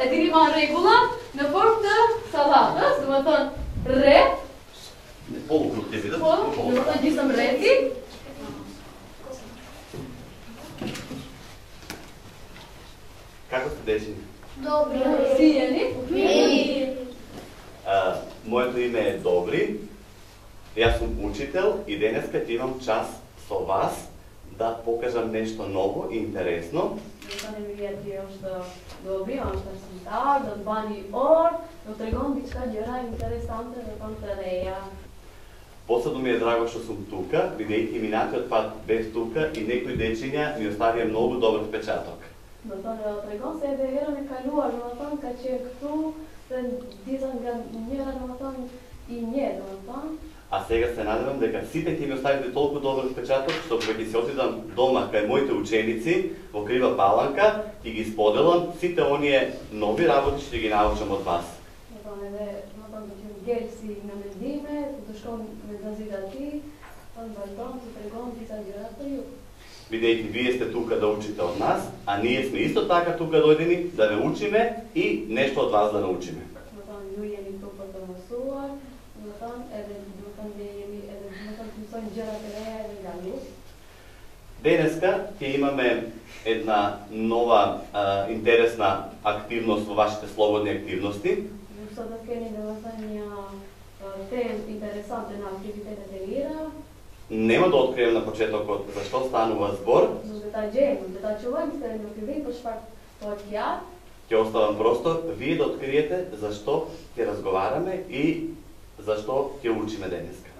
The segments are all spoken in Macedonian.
един има регула на формата салата, за да ме ре. Полукруг те видят. Полукруг, ги съм рети. Како сте дечени? Добри. Сијани. Моето име е Добри. Јас сум учител и денеска ќе имам час со вас да покажам нешто ново и интересно. Да не видите още добри, още съм так, да бани ор, но трегон бичка дјера интересанте да контареја. Посебно ми е драго што сум тука, бидејќи минатиот пат бев тука и некои дечиња ми оставија многу добар впечаток. Но тоа трегон се едегираме калуар, но тоа кај кту се дизанга njera, но тоа и не, но тоа. А сега се надевам дека сите ќе ми оставите толку добар впечаток, што кога ќе се отидам дома кај моите ученици во Крива Паланка, ќе ги споделам сите оние нови работи што ги научам од вас. Тоа не е, но тоа ќе герси на медиме, до што ме дазидати, тоа бартон, трегон, дизангира прију. Бидејќи вие сте тука да учите од нас, а ние сме исто така тука дојдени да ве учиме и нешто од вас да научиме. Но тоа луѓе ни тупа да масуваат, но тоа денеска ќе имаме една нова интересна активност во вашите слободни активности. Sada keni da vasanja te interesantne aktivitete Нема да открием на почетокот зашто станува збор. Ќе оставам просто вие да откриете зашто ќе разговараме и зашто ќе учиме денеска.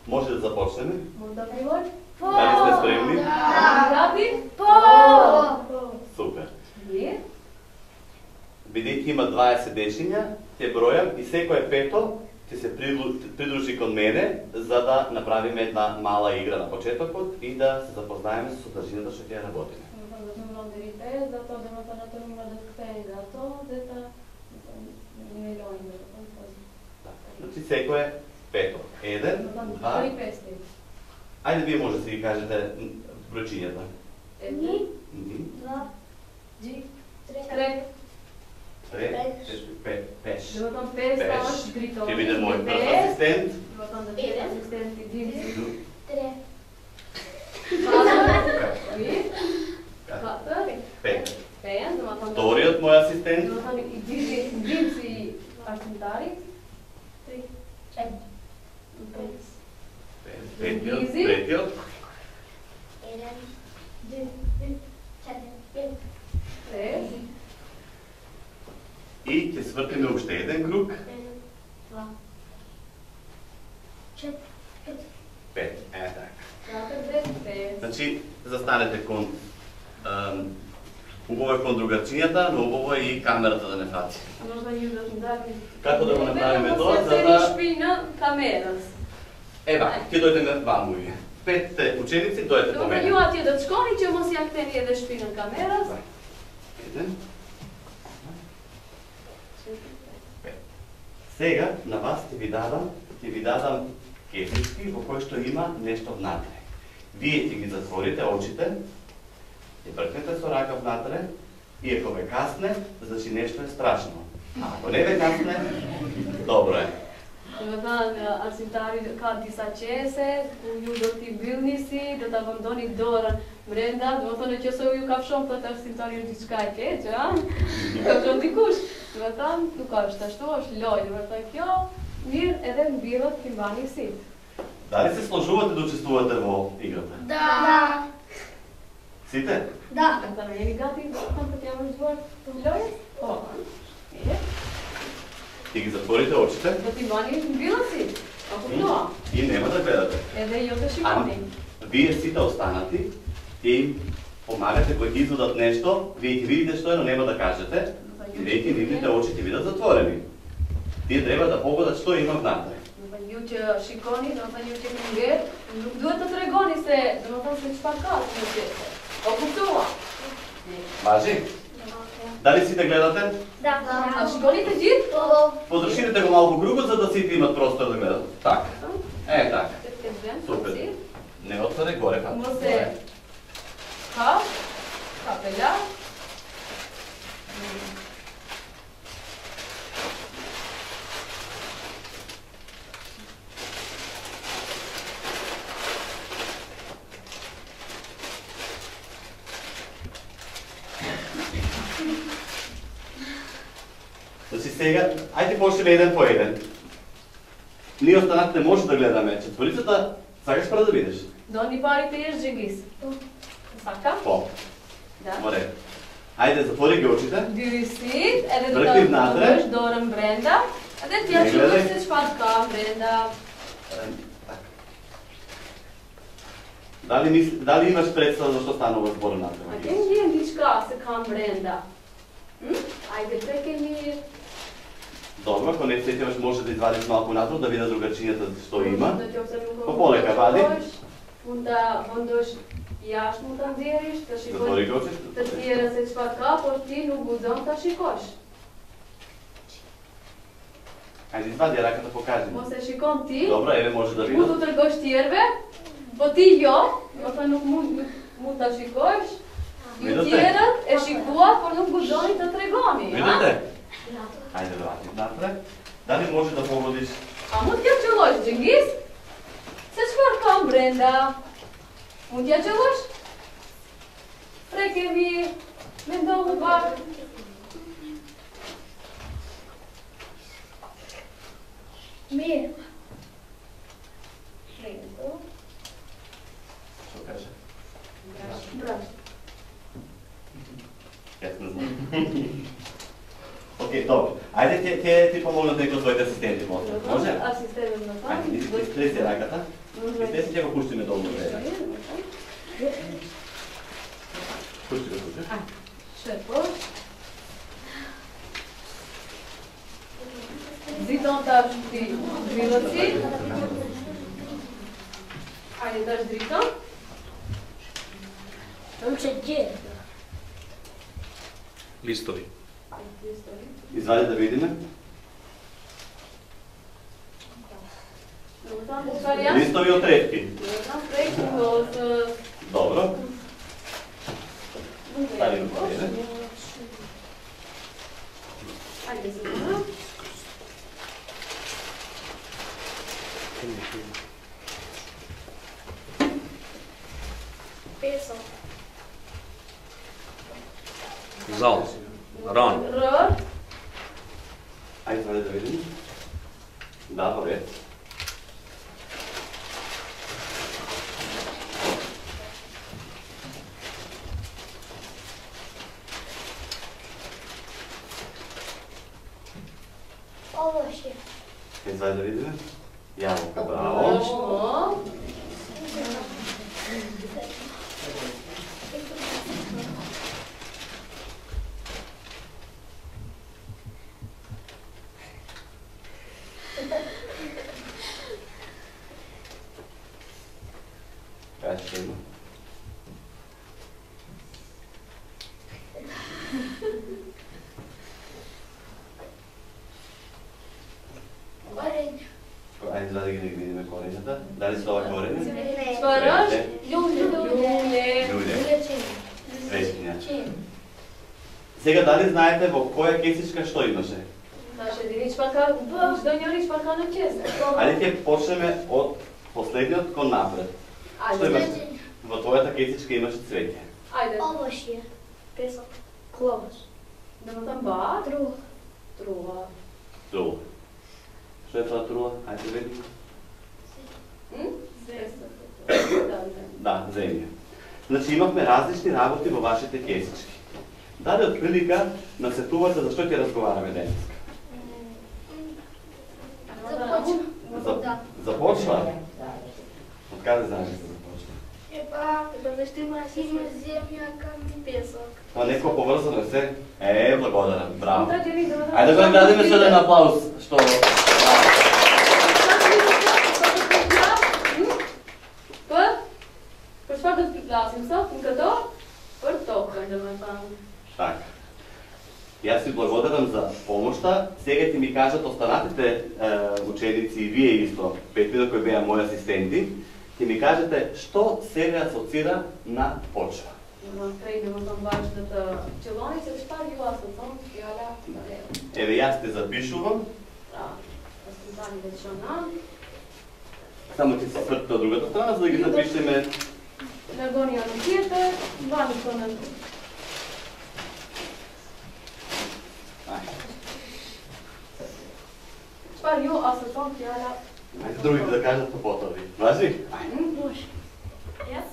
Може да започнеме? Дали сте спремни? Супер. Бидејќи има 20 дечиња, ќе бројам и секој пето ќе се придружи кон мене за да направиме една мала игра на почетокот и да се запознаеме со содржината што ќе работиме. Значи секој е пето. 1, 2. Ајде вие може да си ги кажете бројчињата. 1, 2, 3, 5. Ќе биде мој прв асистент. 5. Вториот мој асистент. 5. Третиот. 1, 2, 3, 4, 5. И ќе свртиме уште еден круг. 1, 2, 4, 5. 5. Така. Значи, застанете кон убаво е кон другарчињата, но убаво е и камерата да не фати. Како да го направиме тоа за да шпина камера. Ева, ќе дојдеме ваму вие. 5 ученици дојдете по мене. Јуат ја да школи, ќе му си актени да шпина камера. Еден. Сега на вас ќе ви дадам кесички во кои што има нешто внатре. Вие ќе ги затворите очите, ќе бркнете со рака внатре и ако ве касне, значи нешто е страшно. А ако не ве касне, добро е. Асинтари кади са чесе, јудоти билниси, да вам дони дора мренда, дото не ќе се ују кавшон, тоа асинтари дичкајке, џа? Кавшон ти куш. Ватам, ну кажа, што лој, вата ќе мир еден биват кимбани сит. Дали се сложувате да учествувате во играта? Да. Сите? Да. Да не ги гати, там кога јамаш двор, лој? О, е. И ги затворите очите. Да ти мани била си, ако тоа. И нема да гледате. Еде и оте шикони. Вие сите останати и им помагате кои ги изводат нешто, вие ќе видите што е, но нема да кажете. Бидејќи нивните очи ќе бидат затворени. Тие треба да погодат што има внатре. Јуче шикони, јуче книге, дуета трегони се, се чпакаат на чесе. Око тоа. Важи? Дали сите гледате? Да. А шиконите ги? Подроширите го малку кругот за да сите имат простор да гледат. Така. Така. Супер. Не отваре горе, Може се Кап, капеля. Значи сега, ајде почнеме еден по еден. Ние останатите може да гледаме. Четворицата, сакаш прво да видиш? Дони парите еш Дженгис. Сака? По. Да. Море. Ајде, затвори ги очите. Дюси, еде Врати да внатре. подаш Доран Бренда. Еде тя Не ще гледай. се шпатка Бренда. Дали имаш представа за што станува збора на А това? кен ги е нишка се кам Бренда? Ајде преке ми... Добро, ако не сетиваш, може да извадиш малку натру, да видиш другачињата што има. Да ти обсервам колко... Полека вади. Onda vondoš jašmu tam djeriš, da si Затвори ги очите. da ti je se čvatka, porti nu budom da si koš. Ајде, извади раката, покажи. Mo se shikon ti, Добро, еве може да mu видиш. du tërgosh tjerve, po ti jo, do të nuk mund ta shikosh. Ju Vidite? tjerët e shikuat, por nuk guzoni të tregoni, ha? Видите? Ајде, врати напред. Дали може да погодиш? A mund t'ja qëllosh, Gjengis? Se çfarë kam brenda? Mund t'ja qëllosh? Prekemi, mendohu pak. Mirë. Prendo. Што каже? Brash. Јас не знам. Океј, добро. Ајде ти помогнат некој од твоите асистенти, може? Може? Асистентът на там. Ајде, изтрези раката. Изтрези ќе го пуштиме долу време. Пушти го тука. Шепош. Зидон даш ти дрилъци. Айде даш дритон. Там се дже. Листови. Извади да видиме. Листови од ретки. Добро. Стави го поеде. Айде сега. Песо. Зал. Ран. Р. Ајде, извади да видиме. Да, во ред. Овоше. Извади да видиме. Јаволка, браво. Браво. Кажи што има. Корен. Ајде, извади ги да ги видиме корењата. Дали се ова корење? Не. Спараш? Лjublje. Луле. Луѓе. Лечени. Среќиња. Чим. Сега дали знаете во која кесичка што имаше? Наш единич пака, до njëri пака на чест. Ајде ќе почнеме од последниот кон напред. Што имаш? Лечени. Во твојата кесичка имаше цвеќе. Ajde. Овоше. Песо. Кловаш. Da më të mba. Друг. Trua. Труа. Што е тоа труа? Ајде види. Да, земја. Значи имавме различни работи во вашите кесички. Даде од прилика насетувате за што ќе разговараме денеска. Започва. Започва? Од каде знаеш да започва? Да не ще има земја кам песок. Тоа некој поврзано е се? Благодарам, браво. Ајде Ајде да го наградиме со еден аплауз, што... Për çfarë do të flasim sot? Në këto? Për tokën, domethënë. Така. Јас ви благодарам за помошта. Сега ќе ми кажат останатите ученици и вие исто, петмина кои беа мои асистенти, ќе ми кажете што се асоцира на почва. Крејдемо за важната челоница, шпар ги ласот, фијаля, лево. Еве јас те запишувам. Распитани речана. Само ќе се свртите од другата страна, за да ги запишеме. Нагонија на тиете, ванико на... Шпар ју, асоцон, фијаля. Ајде другите да кажат по потови. Важи? Може. Јас?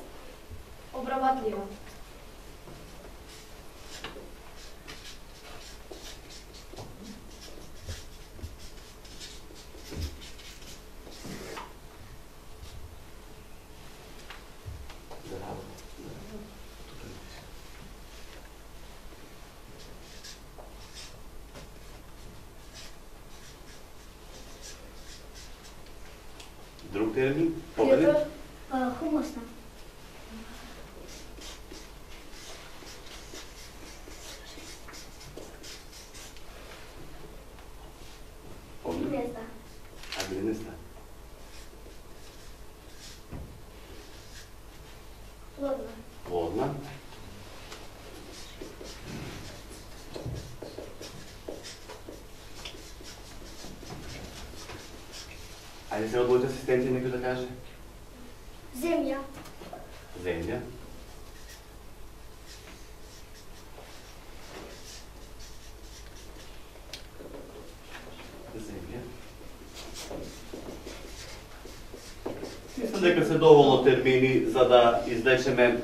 Обработлива. Друг термин? Победи? Хумусна. Гнезда. А гнезда? Плодна. Плодна. Ајде се одлучи асистенција некој да каже. Земја. Земја. Земја. Мислам дека се доволно термини за да извлечеме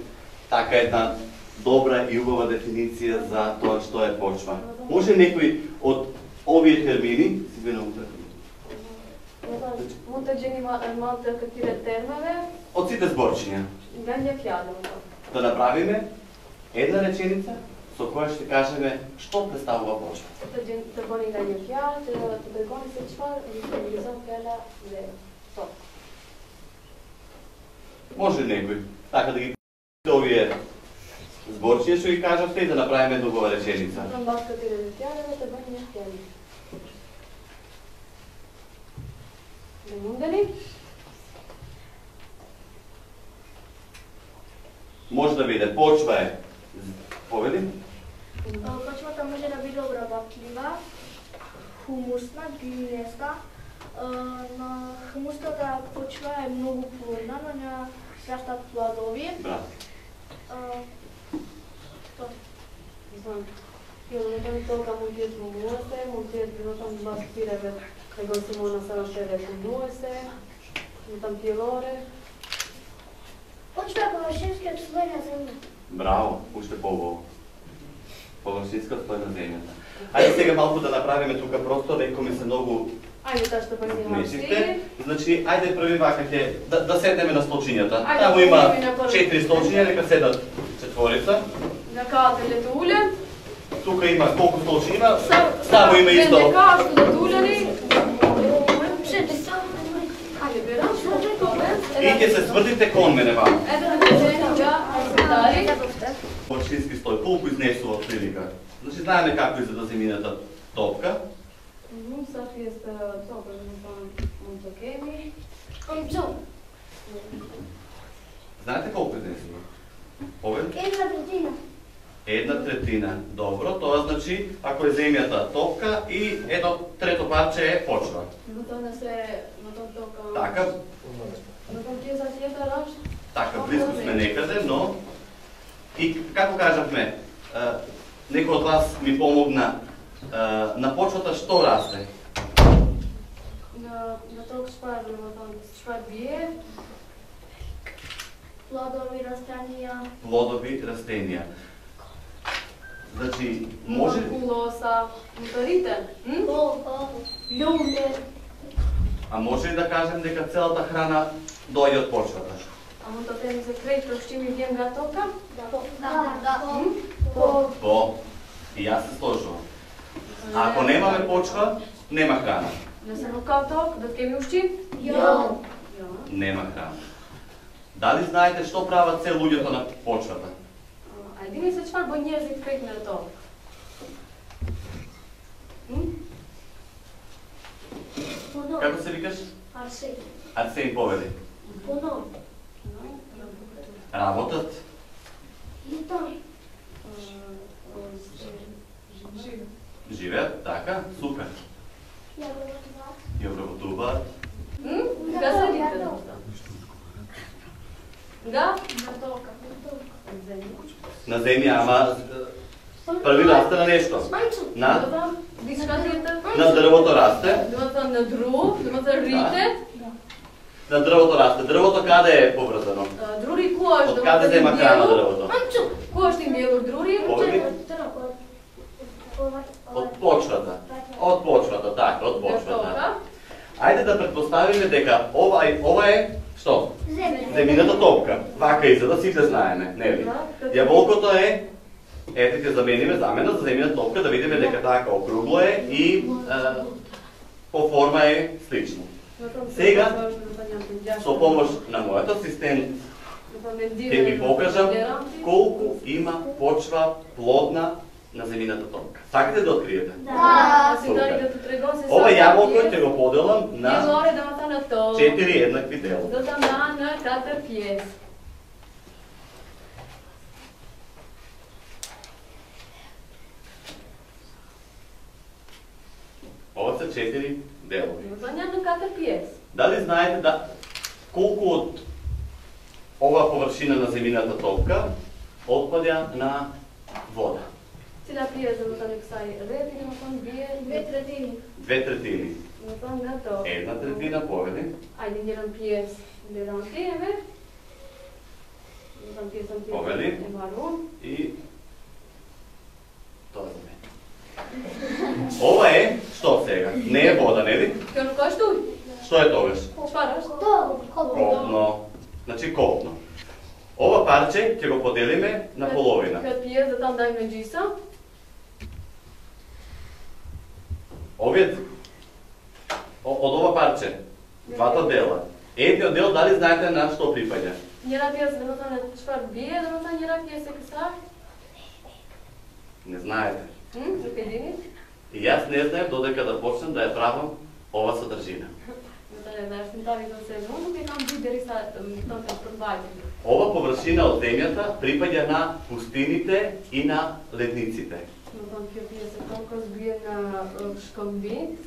така една добра и убава дефиниција за тоа што е почва. Може некој од овие термини, си винам Мутаџени малта каквire термове, од сите зборчиња, гања фјадам. да направиме една реченица со која ще кажеме што представува почва. Тагони гања фјад, тагони се чвар, визон фјала, лево. Топ. Може некој така да ги овие зборчиња што ги кажавте и да направиме една убава реченица. Трамбаска тире фјадам, тагони фјали. Демундани? Може да биде почва е поведи. Почвата може да биде обработлива, хумусна, глинеста. На хумусната почва е многу плодна, на неа растат плодови. Браво. Знам. Јој толка мунтијет муосе, мунтијет билотам бастиреве, него Симона Сарашеве муосе, там пилоре. Почва е површинскиот слој на земја. Браво, уште по-убаво. Површинскиот слој на земјата. Ајде сега малку да направиме тука простор, реко ми се многу Ајде таа што вмесите. Значи, ајде први вака ќе да седнеме на столчињата. Ајде, Таму има појдеме на прво. 4 столчиња, нека седат четворица. На кателето улен. Тука има колку столчиња има? Само има исто. Не кажа што да туляни. Ајде, берам, што е тоа? И ќе се свртите кон мене вака. Ето да не ја, ајде. Површински слој, колку изнесува прилика. Значи, знаеме како изгледа земјината топка. Сафи е добро, монтокеми. Знаете колку изнесува? Повеќе? 1/3. 1/3. Добро, тоа значи, ако е земјата топка и едно трето парче е почва. Но тоа не се, но тоа тока... Така, Но тоа ќе за тијата раш? така, близко сме некаде, но... И како кажавме, некој од вас ми помогна, на почвата што расте? На ток шпар, шпар бие. Плодови, растенија. Плодови, растенија. Значи, може... Кулоса, моторите. Луѓе. А може ли да кажем дека целата храна дојде од почвата? А моторите ми се креј, што ми вием га тока? Да. Во, и јас се сложувам. А ако немаме почва, нема храна. Не се рукав ток, да ке ми ушти? Ја. Нема храна. Дали знаете што прават се луѓето на почвата? Ајде ми се чвар бо њезик креј на тоа. Како се викаш? Арсеј. Арсеј поведи. Понов. Работат? Литам. живеят, така, супер. Ја обработуваат. Га седите? Га? На земја, ама први расте на нешто. На дрвото расте. На дру, рите. На дрвото расте. Дрвото каде е поврзано? Друри кош. Од каде зема храна дрвото? Кош им биело друри. Од почвата. Од почвата, така, од почвата. Ајде да предпоставиме дека ова е што? Земјината топка. Вака изгледа, сите знаеме, нели? Јаболкото е, ете ќе замениме замена за земјината топка да видиме дека така округло е и по форма е слично. Сега, со помош на мојот асистент, ќе ви покажам колку има почва плодна на земјината топка. Сакате да откриете? Да. Ова јаболко ќе го поделам на 4 еднакви дела. на катар пиес. Ова се 4 делови. на катар пиес. Дали знаете колку од ова површина на земјината топка отпаѓа на вода? Цела пиес да сај ред или бие 2/3. на то. 1/3 поведи. Ајде нерам пиес гледам тиме. Повели. И тоа за мене. Ова е што сега? Не е вода, нели? Ќе кој што? Што е тогаш? Шпараш? Копно. Значи копно. Ова парче ќе го поделиме на половина. Кад пиес да там дајме джиса. Овие од ова парче, двата дела. Едниот дел дали знаете на што припаѓа? Нера пиес да на шпар бие, да на нера пиес се кса. Не знаете. За кедини? И јас не знаев додека да почнем да ја правам ова содржина. Не знаеш, да ви да се но ќе кам бидери са тоа пробајте. Ова површина од земјата припаѓа на пустините и на ледниците. Но ќе пие се толку збие на шкомби.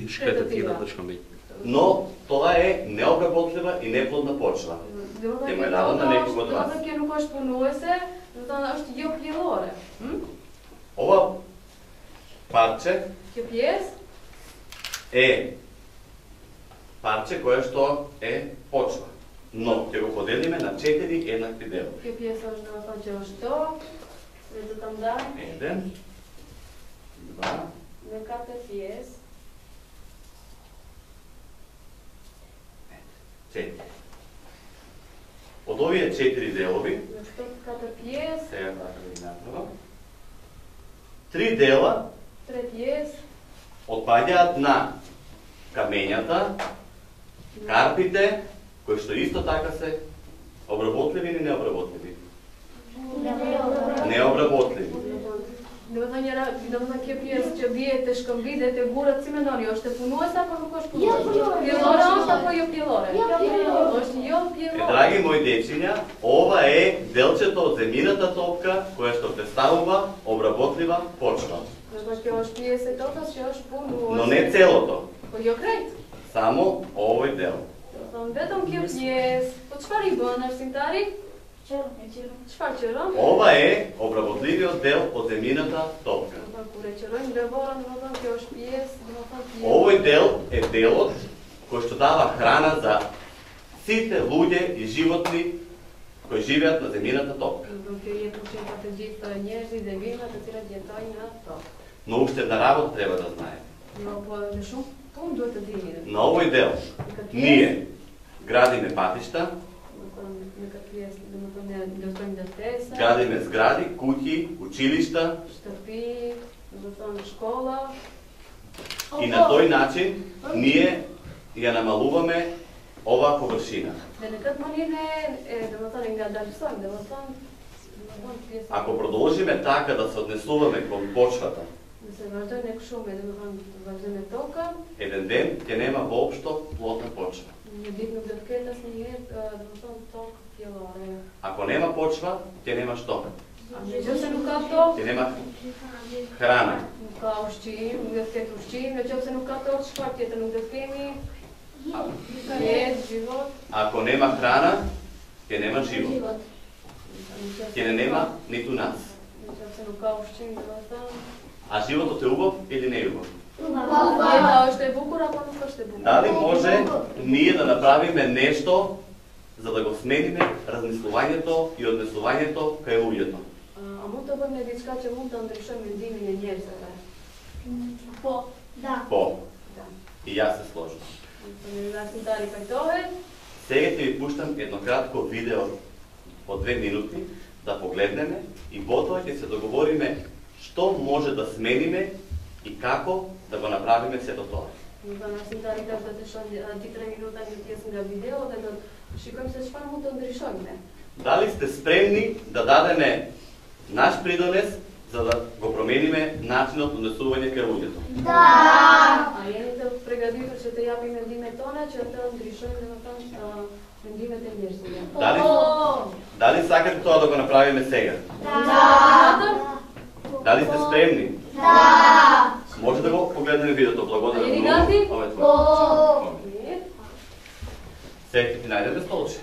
Шкретатира шкомби. Но тоа е необработлива и неплодна почва. Ќе ме дадам на некој од вас. Ќе нукош понуе се, затоа што ја пиелоре. Ова парче Ќе пиес? е парче кое што е почва. Но ќе го поделиме на 4 еднакви делови. Ќе пиес аж на фаќа што? Ето там да. 1, 2, Неката пиес. 4. Од овие 4 делови, Што ката пиес? сега така да ги направам, 3 дела Трет пиес. отпаѓаат на камењата, карпите, кои што исто така се обработливи или необработливи? Необработливи. Да ќе пиес, ќе биете шкомбиде, те гурат цимедони, оште пунуе са, па нукош пунуе. Пилоре, оште па ја пилоре. Оште ја пилоре. Драги мои дечиња, ова е делчето од земјината топка која што представува обработлива почва. Ќе ош пиесе тоа, ќе ош пунуе. Но не целото, Па ја крајт. само овој дел. Ветам ќе пиес. Под шпари бонаш синтари? Шпар чером? Ова е обработливиот дел од земјината топка. Овој дел е делот кој што дава храна за сите луѓе и животни кои живеат на земјината топка. Но уште една работа треба да знаете. На овој дел ние градиме патишта, градиме згради, куќи, училишта и на тој начин ние ја намалуваме оваа површина. Ако продолжиме така да се однесуваме кон почвата, еден ден ќе нема воопшто плодна почва. Ако нема почва, ќе нема што? Necesno kato. Ќе нема храна. Kao uščim, gdje uščim, nećem se nukata od špakjeta, gdje kemi, jed, život. Ако нема храна, ќе нема живот. Ќе не нема ниту нас. Nećem se nukao uščim, života. А животот е убав или не е убав? Kao što je bukura, pa nuka što je bukura. Дали може ние да направиме нешто за да го смениме размислувањето и однесувањето кај луѓето? A mu to bym nie dziecka, czy mu tam ryszem między nie zara. Po. Da. По. Da. И јас се сложам. Da sam dali pajtove. Сега ќе ви пуштам едно кратко видео по 2 минути да погледнеме и потоа ќе се договориме што може да смениме и како да го направиме сето тоа. Da nas sam dali da što ti 3 minuta gdje sam ga video, da šikam se špan mu to ryszem ne. Дали сте спремни да дадеме наш придонес за да го промениме начинот на однесување кај луѓето? Da. A jedete pregadito ćete ja bi mendime tona, ćete ryszem ne tam mendime te mjerzine. Дали сакате тоа да го направиме сега? Da. Дали сте спремни? Da. Може да го погледнеме видеото. Благодарам Али многу. гати? Ова е твој. Po. Сега ќе ти најдете столче.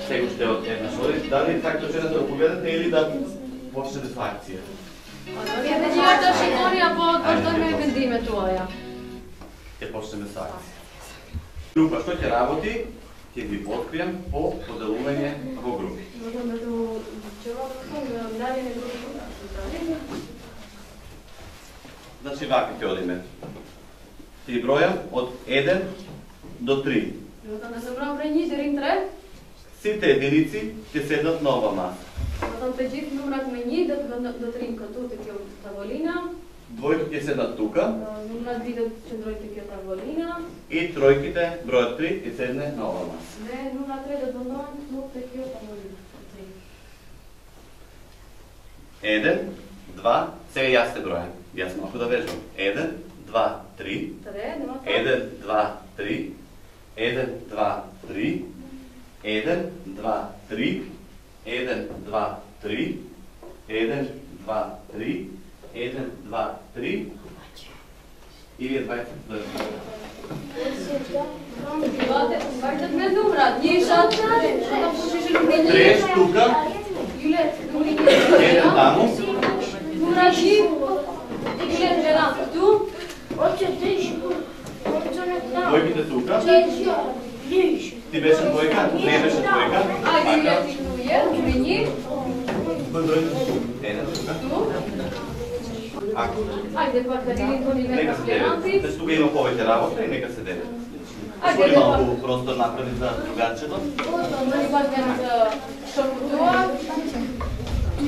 Сега ще од една шори. Дали такто ще да го погледате или да почнете со акција? Jedete njeta šikonija po odvrstojme i mendime tvoja. Ќе почнеме со акција. Група што ќе работи, ќе ви откријам по поделување во групи. Možda da tu čelovkom dalje ne budu Значи вака ќе одиме. Ти бројам од 1 до 3. Možda da se brom pre njih ring tre. Сите единици ќе седнат на ова маса. Potom te džit numrat meni do trinka tu te kjo tavolina. Двојки ќе седнат тука Numrat 2 do čendrojte kjo tavolina. и тројките, бројот 3, ќе седне на ова маса. Ne, numrat 3 do dondon tu te kjo tavolina. 1, 2, сега јас те бројам. Јас малку да вежбам. 1, 2, 3. 1, 2, 3. 1, 2, 3. 1, 2, 3. 1, 2, 3. 1, 2, 3. 1, 2, 3. И вие 20. Варте ме numrat, nješat. Što pušiš ili meni? 3 тука. Julet, numri 1 таму. Numrat 2. Julet, jedan tu. Oče, triš. Oče, ne znam. Двојките тука. Triš. Ти беше двојка? Не беше двојка. Ajde, Julet, je, meni. Еден тука. Tu. Ако. Ajde, pa da vidim ko mi Нека neka се делят. spjeranti. Значи тука има повеќе работа и нека се делят. Отвори малку простор направи за другарчето.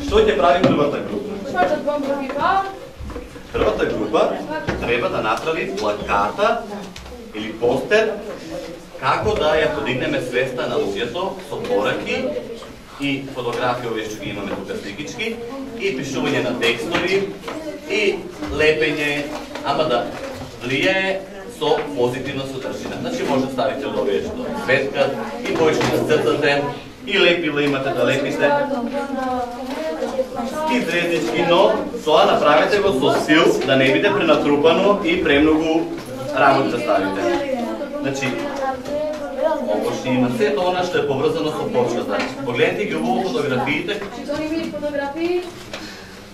Што ќе прави првата група? Првата група треба да направи плаката или постер како да ја подигнеме свеста на луѓето со пораки и фотографии, овие што ги имаме тука сликички, и пишување на текстови и лепење, ама да влијае со позитивна содржина. Значи може да ставите од овие што светкат и бојшки да цртате и лепила имате да лепите и зрезнички, но тоа направете го со стил да не биде пренатрупано и премногу работи да ставите. Значи ово ще има сето она што е поврзано со почката. Погледнете ги убаво фотографиите.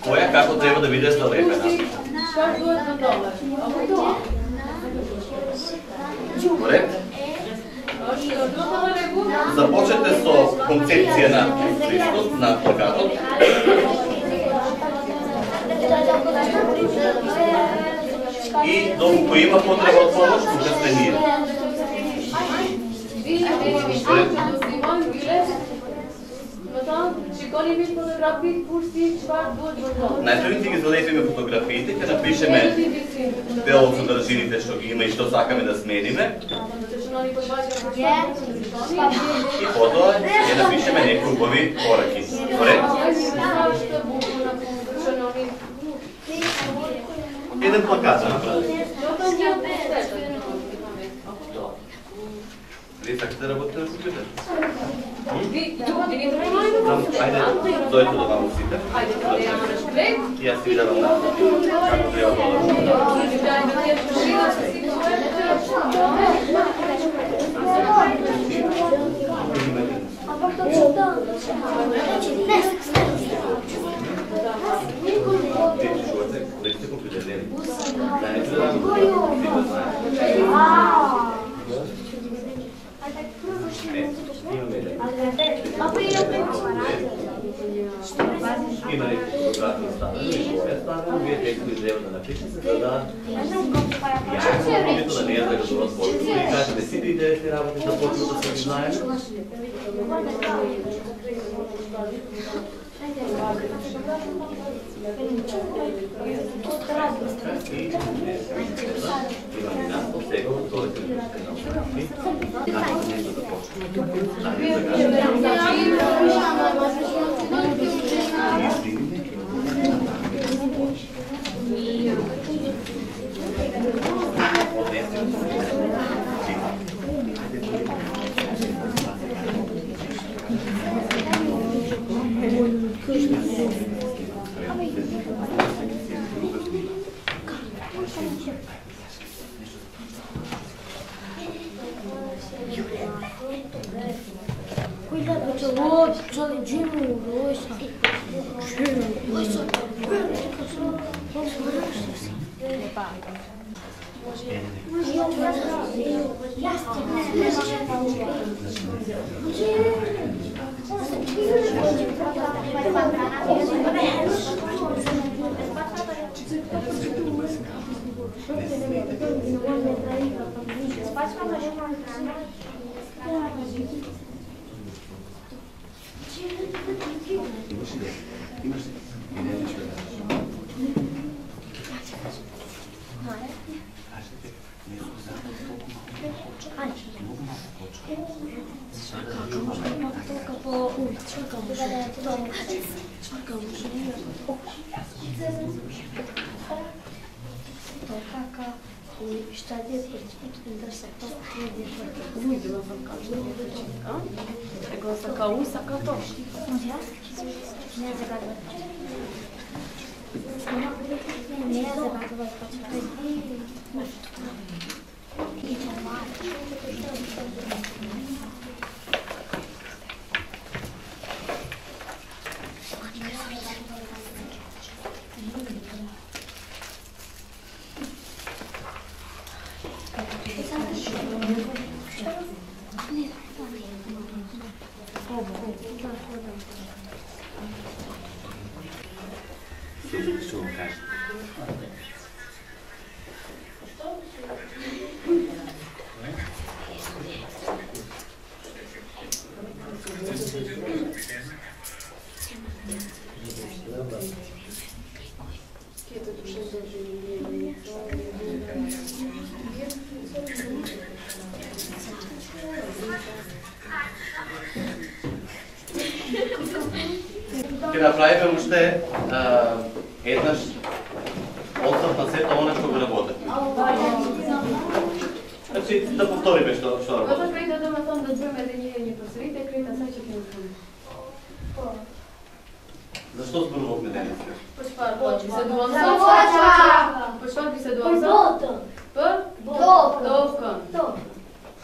Која како треба да биде залепена. Добре? Започнете со концепција на Христос, на плакатот. И доколку има потреба од помош, тука сте ние. Најпрвите ги залепиме фотографиите, ќе напишеме дел од содржините што ги има и што сакаме да смениме. И потоа ќе напишеме некои убави пораки. Добре? Еден плакат да направи. Вие сакате да работите на компјутер? Ајде, дојдете до вам сите. И јас ви давам како треба има некои фотографии ставени, која ставени, вие текстови треба да напишете, за да јавите да не ја загадуват повеќе. И кажете сите идејни работи да почнат да се знаеме. Имам място, сега отворите нещо да ќе направиме уште еднаш одстав на сето она што го работевме. Значи да повториме што работиме. Потоа крета дома том да збереме денјење посерите, крета се ќе ќе. Зашто зборувавме денес? Почвар би се дуал Почвар би се дуал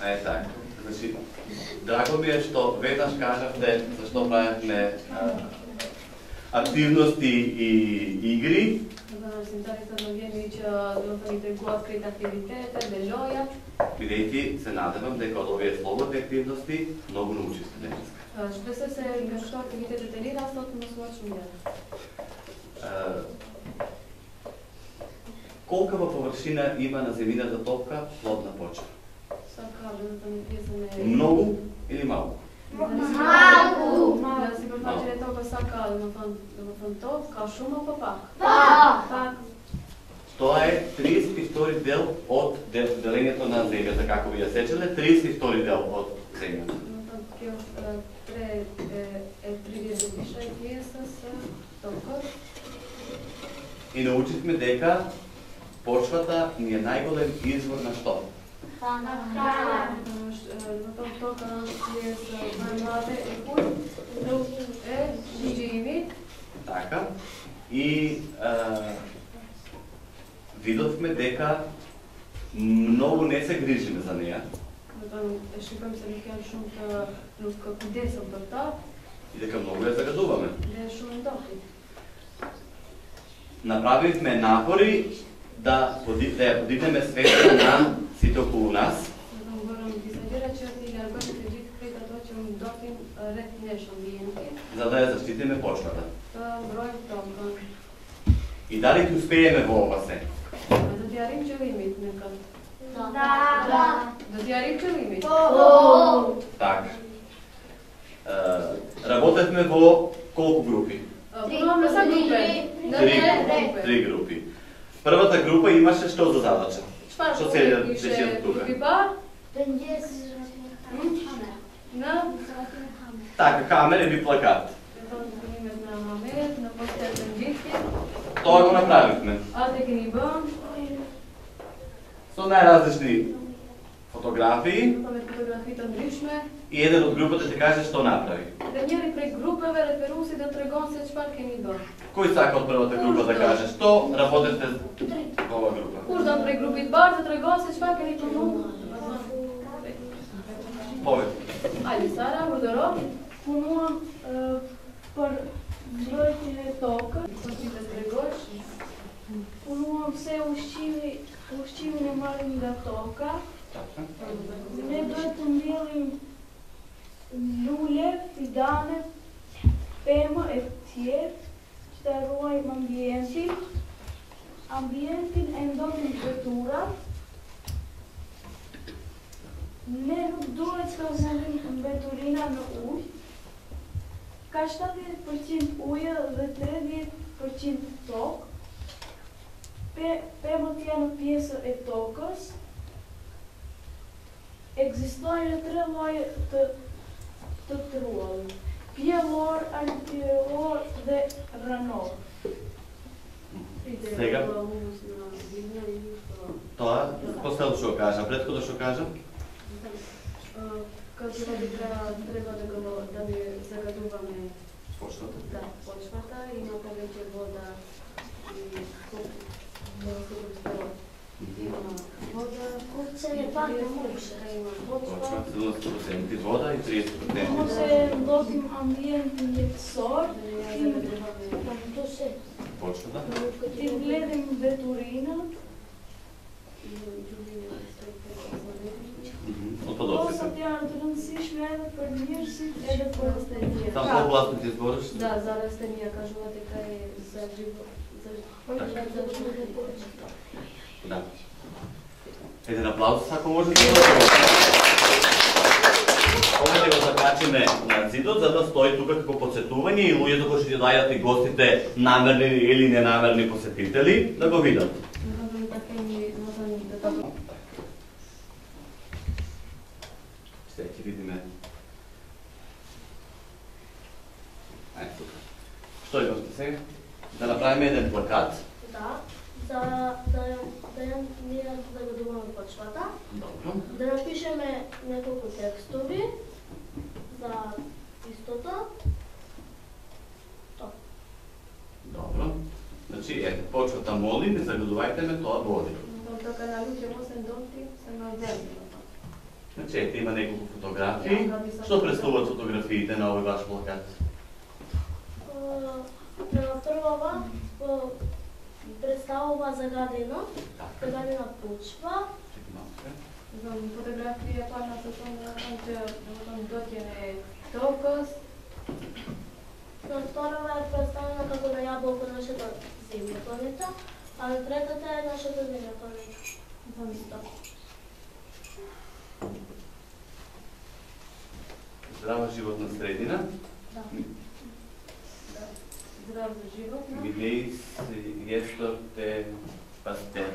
Така. Значи, драго ми е што веднаш кажавте зашто правевме активности и игри. Бидејќи се надевам дека од овие слободни активности многу научивте денеска. Ще се што активитете тренира, остото на слачно Колкава површина има на земјината топка плодна почва? Многу или малку? Малку. Да си предположи е толку сака да во топ, као шума па пак. Тоа е 32 дел од делењето на земјата, како ви ја сечеле, 32 дел од земјата. И научивме дека почвата ни е најголем извор на што? Така. И видовме дека многу не се грижиме за неја. И дека многу ја загадуваме. Направивме напори да ја подигнеме свеста на сите околу нас. За да ја заштитиме почвата. И дали ќе успееме во ова се? Така. Работевме во колку групи? Три групи. Првата група имаше што за задача? Што се дешава тука? Така, хамер или плакат. Тоа го направивме. Со најразлични фотографии. И еден од групата ќе каже што направи. Кој сака од првата група да каже што работите во оваа група? Повеќе. Ајде, Сара, благодарам. Пунувам пар бројите тока. Пунувам се ушчивни марни да тока. Не дојте милим лулев, фидане, пема, ефтиет, штаруајм амбиенти. Ambientin endotnim kultura. Ne nuk duhet të zënim mbeturina në ujë. Ka 70% ujë dhe 30% tokë. Pemët janë pjesë e tokës. Ekzistojnë 3 lloje të truall. Pjellor, antipjellor dhe ranor. Сега, тоа, последно што кажа, претходно што кажа? Като треба да не загадуваме почвата. Да, почвата, има повеќе вода и има вода, се не падне има Почва, почва. 70% вода и 30%. Може се водим амбиент мјексор и Почвата. и гледам ветурина. Отпадоците. Janë të rëndësishme edhe për njerëzit edhe për rastënia. Там по-областно ти збориш? Да, за растения кажува дека е за Да. Еден аплауз, ако можете. Ова ќе го закачиме на зидот, за да стои тука како подсетување и луѓето кои ќе доаѓаат и гостите, намерни или ненамерни посетители, да го видат. Сега ќе видиме. Ајде тука. Што имате сега? Да направиме еден плакат. Да, ние загадуваме почвата. Добро. Да напишеме неколку текстови за истото. Добро. Значи, ето, почвата моли, не загадувајте ме, тоа води. Така на луѓе во Сендонти се наделни. Значи, ето има неколку фотографии. Што представуват фотографиите на овој ваш плакат? Прва представува загадена почва. За фотографија пана со тоа доќене токос. На вторава е представена како на јаболко нашата земјопланета, а на третата е нашата земјопланета. Здрава животна средина. Да. Здрав за животно. Видеис јесторте пастер.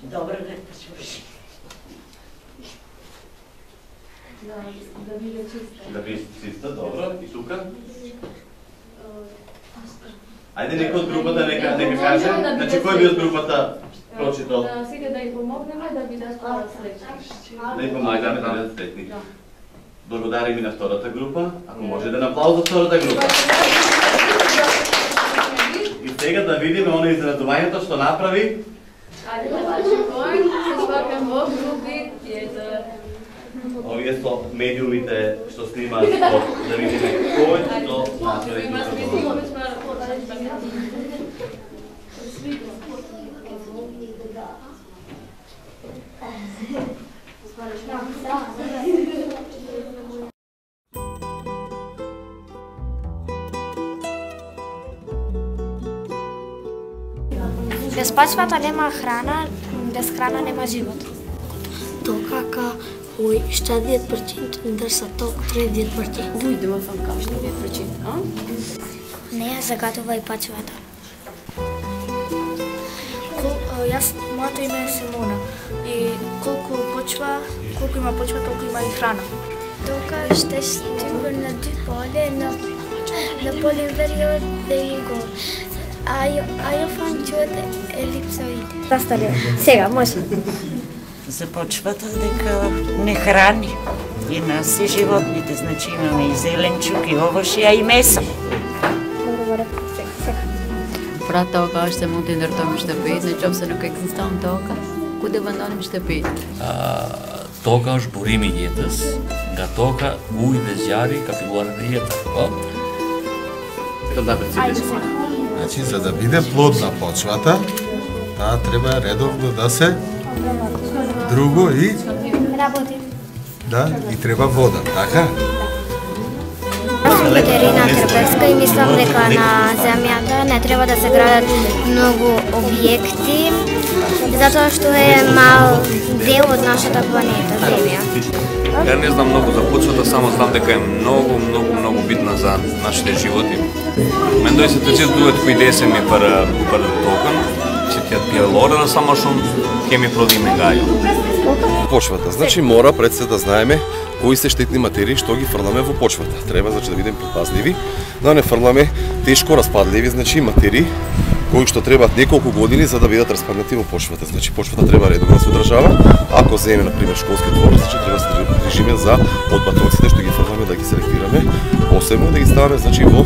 Добре, не почуваш. Да биде чиста. Да биде чиста, добро. И тука? Ајде некој од групата нека каже, значи кој би од групата прочитал? Да сите да им помогнеме да бидат среќни. Да им помогнеме да бидат среќни. Благодарим и на втората група. Ако може да аплауз за втората група. И сега да видиме оно израдувањето што направи. Ајде да бачи кој, се свакам во групи, Овие со медиумите што снимаат спот, да видиме кој што направи тука. Без почвата нема храна, без храна нема живот. Тока кој 60% дрса ток 30%. Дојдемо вам како што ви прочита, Не ја загадува и почвата. Моето име е Симона и колку има почва, толку има и храна. Тока ще стигне на поле на поле вериго. Ја фан чуете елипсоид. Застали. Сега може. започвата дека не храни и нас и животните, значи имаме и зеленчук, и овошје, а и месо. Pra toga është se mund të ndërtojmë shtëpitë, në qoftë se nuk ekziston toka, ku do vendonim shtëpitë? Toka është burimi i jetës, nga toka uji dhe zjarri ka filluar edhe jeta, po? Значи, за да биде плодна почвата, таа треба редовно да се друго и Работи. да, и треба вода, така? Аз сум Катерина Трпевска и мислам дека на земјата не треба да се градат многу објекти, затоа што е мал дел од нашата планета, Земја. Ја не знам многу за почвата, само знам дека е многу битна за нашите животи. Мен дојде се тече дует кои десен ми пара токан, че ќе пиелора на само шум, ќе ми продиме гајо. Почвата. Значи мора пред се да знаеме кои се штетни материи што ги фрламе во почвата. Треба значи да бидеме предпазливи, да не фрламе тешко распадливи значи материи кои што требаат неколку години за да бидат распаднати во почвата. Значи почвата треба редовно да се одржава. Ако земе на пример школски двор, значи треба да се грижиме за одбатоците што ги фрламе да ги селектираме, посебно да ги ставаме значи во